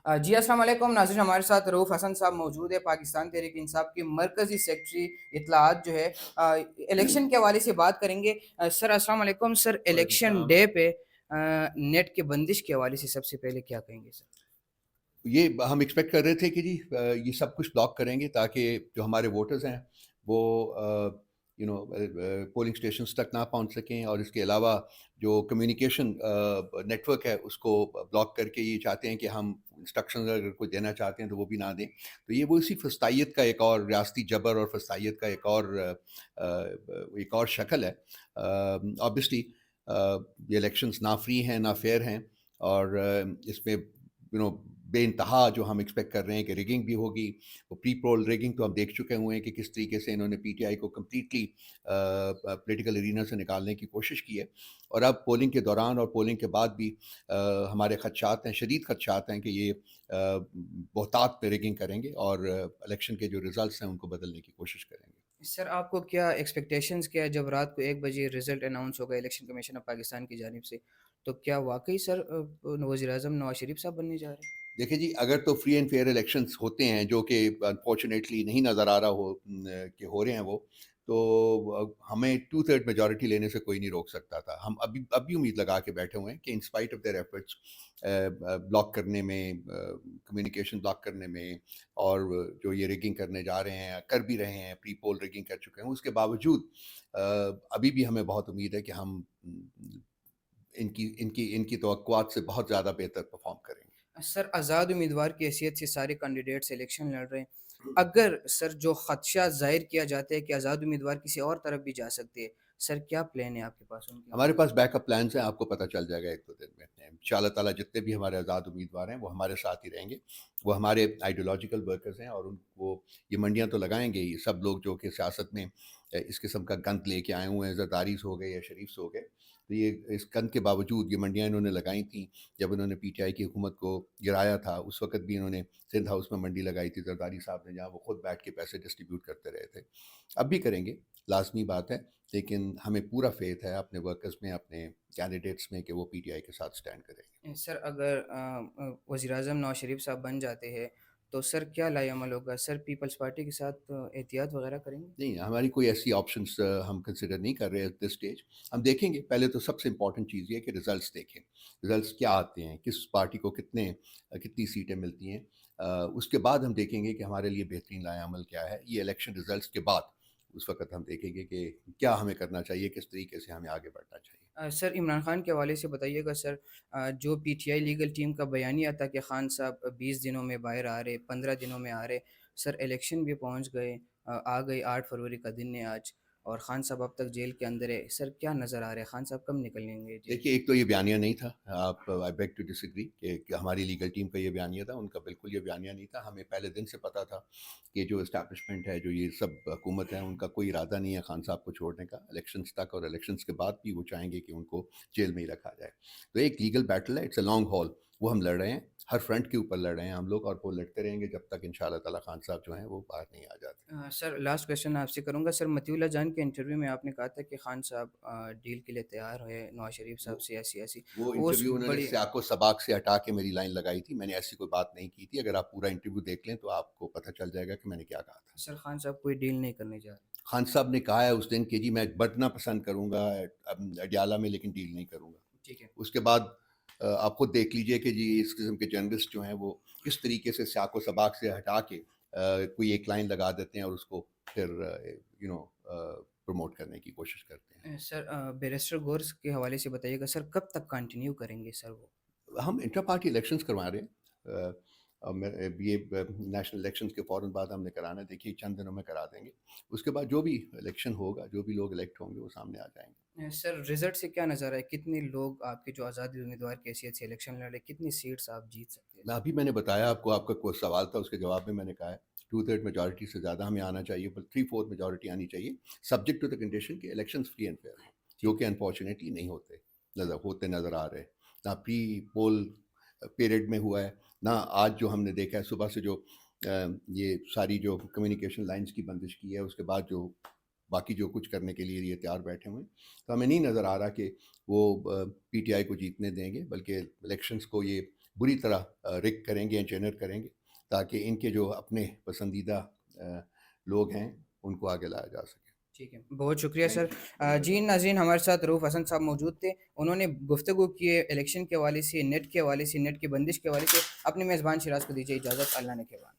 जी अस्सलाम वालेकुम नाज़रीन, हमारे साथ रऊफ़ हसन साहब मौजूद है। पाकिस्तान तहरीक इंसाफ के मरकज़ी सेक्रेटरी इत्तलाआत जो है इलेक्शन के हवाले से बात करेंगे। सर अस्सलाम वालेकुम। सर, वालेकुम इलेक्शन सलाम। डे पे नेट की बंदिश के हवाले से सबसे पहले क्या कहेंगे सर? ये हम एक्सपेक्ट कर रहे थे कि जी ये सब कुछ ब्लॉक करेंगे ताकि जो हमारे वोटर्स हैं वो पोलिंग स्टेशंस तक ना पहुंच सकें, और इसके अलावा जो कम्युनिकेशन नेटवर्क है उसको ब्लॉक करके ये चाहते हैं कि हम इंस्ट्रक्शंस अगर कोई देना चाहते हैं तो वो भी ना दें। तो ये वो इसी फस्तायत का एक और रियासती जबर और फस्तायत का एक और शक्ल है। ऑब्वियसली ये इलेक्शंस ना फ्री हैं ना फेयर हैं, और इसमें बेइंतहा जो हम एक्सपेक्ट कर रहे हैं कि रिगिंग भी होगी। वो प्री पोल रिगिंग तो हम देख चुके हुए हैं कि किस तरीके से इन्होंने पीटीआई को कम्प्लीटली पॉलिटिकल एरिना से निकालने की कोशिश की है। और अब पोलिंग के दौरान और पोलिंग के बाद भी हमारे खदशात हैं, शदीद खदशात हैं कि ये बहुतात पे रिगिंग करेंगे और इलेक्शन के जो रिजल्ट्स हैं उनको बदलने की कोशिश करेंगे। सर, आपको क्या एक्सपेक्टेशंस क्या है जब रात को 1 बजे रिज़ल्ट अनाउंस होगा इलेक्शन कमीशन ऑफ पाकिस्तान की जानिब से, तो क्या वाक़ई सर वज़ीर-ए-आज़म नवाज़ शरीफ साहब बनने जा रहे हैं? देखिए जी, अगर तो फ्री एंड फेयर इलेक्शंस होते हैं, जो कि अनफॉर्चुनेटली नहीं नज़र आ रहा कि हो रहे हैं वो, तो हमें टू थर्ड मेजॉरिटी लेने से कोई नहीं रोक सकता था। हम अभी उम्मीद लगा के बैठे हुए हैं कि in spite of their efforts block करने में, कम्युनिकेशन ब्लॉक करने में, और जो ये रिगिंग करने जा रहे हैं, कर भी रहे हैं, प्री पोल रिगिंग कर चुके हैं, उसके बावजूद अभी भी हमें बहुत उम्मीद है कि हम इनकी इनकी इनकी तवक्कुआत से बहुत ज़्यादा बेहतर परफॉर्म करेंगे। सर, आज़ाद उम्मीदवार की हैसियत से सारे कैंडिडेट्स इलेक्शन लड़ रहे हैं। अगर सर जो ख़दशा ज़ाहिर किया जाता है कि आज़ाद उम्मीदवार किसी और तरफ भी जा सकते हैं, सर क्या प्लान है आपके पास उनके हमारे हवाले पास बैकअप प्लान्स हैं, आपको पता चल जाएगा 1-2 दिन में। इंशाअल्लाह ताला जितने भी हमारे आज़ाद उम्मीदवार हैं, वो हमारे साथ ही रहेंगे। वो हमारे आइडियोलॉजिकल वर्कर्स हैं, और उनको ये मंडियाँ तो लगाएँगे ही। सब लोग जो कि सियासत में इस किस्म का गंद लेके आए हुए हैं, ज़रदारीज़ हो गए या शरीफ्स हो गए, तो ये इस गंद के बावजूद ये मंडियाँ इन्होंने लगाई थीं। जब इन्होंने पीटीआई की हुकूमत को गिराया था, उस वक़्त भी इन्होंने सिंध हाउस में मंडी लगाई थी ज़रदारी साहब ने, जहाँ वो खुद बैठ के पैसे डिस्ट्रीब्यूट करते रहे थे। अब भी करेंगे, लाज़मी बात है। लेकिन हमें पूरा फेथ है अपने वर्कर्स में, अपने कैंडिडेट्स में, कि वो पीटीआई के साथ स्टैंड करेंगे। सर, अगर वज़ीर-ए-आज़म नवाज़ शरीफ साहब बन जाते हैं, तो सर क्या लाएअमल होगा? सर पीपल्स पार्टी के साथ एहतियात वग़ैरह करेंगे? नहीं, हमारी कोई ऐसी ऑप्शंस हम कंसिडर नहीं कर रहे एट दिस स्टेज। हम देखेंगे, पहले तो सबसे इम्पोर्टेंट चीज़ ये है कि रिजल्ट्स देखें। रिजल्ट्स क्या आते हैं, किस पार्टी को कितनी सीटें मिलती हैं। उसके बाद हम देखेंगे कि हमारे लिए बेहतरीन लाएअमल क्या है। ये इलेक्शन रिजल्ट्स के बाद उस वक़्त हम देखेंगे कि क्या हमें करना चाहिए, किस तरीके से हमें आगे बढ़ना चाहिए। सर इमरान खान के हवाले से बताइएगा सर। जो पीटीआई लीगल टीम का बयानिया था कि खान साहब 20 दिनों में बाहर आ रहे, 15 दिनों में आ रहे, सर इलेक्शन भी पहुंच गए, आ गई 8 फरवरी का दिन है आज, और खान साहब अब तक जेल के अंदर है। सर क्या नज़र आ रहा है, खान साहब कब निकलेंगे जेल देखिए, से? एक तो ये बयानिया नहीं था। आप आई बेग टू डिसएग्री कि हमारी लीगल टीम का ये बयानिया था, उनका बिल्कुल ये बयानिया नहीं था। हमें पहले दिन से पता था कि जो एस्टैब्लिशमेंट है, जो ये सब हुकूमत है, उनका कोई इरादा नहीं है खान साहब को छोड़ने का इलेक्शंस तक, और इलेक्शंस के बाद भी वो चाहेंगे कि उनको जेल में ही रखा जाए। तो एक लीगल बैटल है, इट्स अ लॉन्ग हॉल, वो हम लड़ रहे हैं। हर फ्रंट के ऊपर लड़ रहे हैं हम लोग, और वो लड़ते रहेंगे जब तक इंशाअल्लाह ताला खान साहब जो हैं वो बाहर नहीं आ जाते। सर लास्ट क्वेश्चन आपसे करूंगा। सर मतीउल्लाह जान के इंटरव्यू में आपने कहा था कि खान साहब डील के लिए तैयार है नवाज शरीफ साहब वो से, ऐसी ऐसी वो उस इंटरव्यू उन्होंने बड़ी। सियाको सबाक से हटा के मेरी लाइन लगाई थी। मैंने ऐसी कोई बात नहीं की थी। अगर आप पूरा इंटरव्यू देख लें तो आपको पता चल जाएगा कि मैंने क्या कहा था। सर खान साहब कोई डील नहीं करने जा रहे? खान साहब ने कहा है उस दिन कि जी मैं बढ़ना पसंद करूँगा अडयाला में, लेकिन डील नहीं करूँगा। ठीक है। उसके बाद आप खुद देख लीजिए कि जी इस किस्म के जर्नलिस्ट जो हैं वो किस तरीके से सियाको सबाक से हटा के कोई एक लाइन लगा देते हैं और उसको फिर प्रमोट करने की कोशिश करते हैं। सर बैरिस्टर गोर्स के हवाले से बताइएगा सर, कब तक कंटिन्यू करेंगे सर वो? हम इंटर पार्टी इलेक्शंस करवा रहे हैं। ये नेशनल इलेक्शंस के फ़ौरन बाद हमने कराना है। देखिए चंद दिनों में करा देंगे। उसके बाद जो भी इलेक्शन होगा, जो भी लोग इलेक्ट होंगे वो सामने आ जाएँगे। सर रिजल्ट से क्या नज़र है, कितने लोग आपके जो आज़ाद उम्मीदवार की हैसियत से इलेक्शन लड़े, कितनी सीट्स आप जीत सकते हैं सर? मैंने बताया आपको, आपका कोई सवाल था उसके जवाब में मैंने कहा है, टू थर्ड मेजॉरिटी से ज़्यादा हमें आना चाहिए, बल्कि थ्री फोर्थ मेजॉरिटी आनी चाहिए, सब्जेक्ट टू द कंडीशन कि इलेक्शंस फ्री एंड फेयर हों, जो ठीक कि अनफॉर्चुनेटली नहीं नज़र आ रहे। ना प्री पोल पीरियड में हुआ है, ना आज जो हमने देखा है सुबह से, जो ये सारी जो कम्युनिकेशन लाइंस की बंदिश की है, उसके बाद जो बाकी जो कुछ करने के लिए ये तैयार बैठे हुए हैं। तो हमें नहीं नज़र आ रहा कि वो पीटीआई को जीतने देंगे, बल्कि इलेक्शंस को ये बुरी तरह रिग करेंगे, इंजीनियर करेंगे, ताकि इनके जो अपने पसंदीदा लोग हैं, उनको आगे लाया जा सके। ठीक है, बहुत शुक्रिया थैंक सर। यू। जी नाज़रीन, हमारे साथ रऊफ़ हसन साहब मौजूद थे। उन्होंने गुफ्तगू की है इलेक्शन के हवाले से, नेट के हवाले से, नेट की बंदिश के हवाले से। अपने मेज़बान शिराज़ को दीजिए इजाज़त। अल्लाह ने के बाद।